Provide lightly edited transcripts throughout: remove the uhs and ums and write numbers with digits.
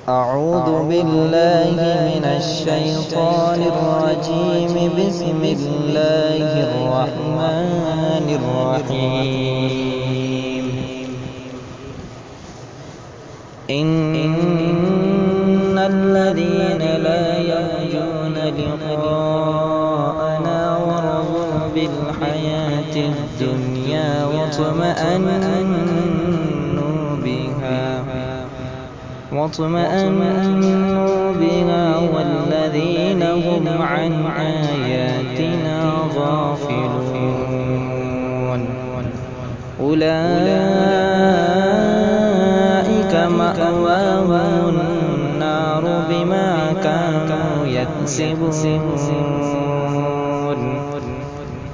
أعوذ بالله من الشيطان الرجيم. بسم الله الرحمن الرحيم. إن الذين لا يرجون لقاءنا ورضوا بالحياة الدنيا واطمأنوا بها والذين هم عن آياتنا غافلون أولئك مأواهم النار بما كانوا يكسبون.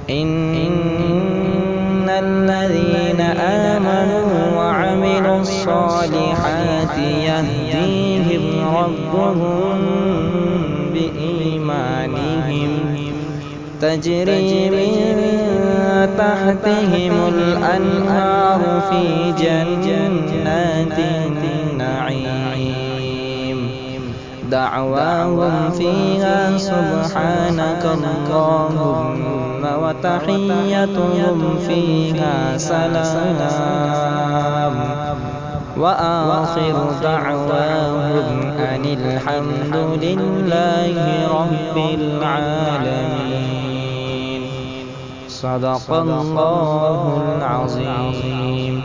إن الذين آمنوا وعملوا الصالحات يهديهم ربهم بإيمانهم تجري من تحتهم الأنهار في جنات النعيم دعواهم فيها سبحانك اللهم وتحيتهم فيها سلام وآخر دعواهم أن الحمد لله رب العالمين. صدق الله العظيم.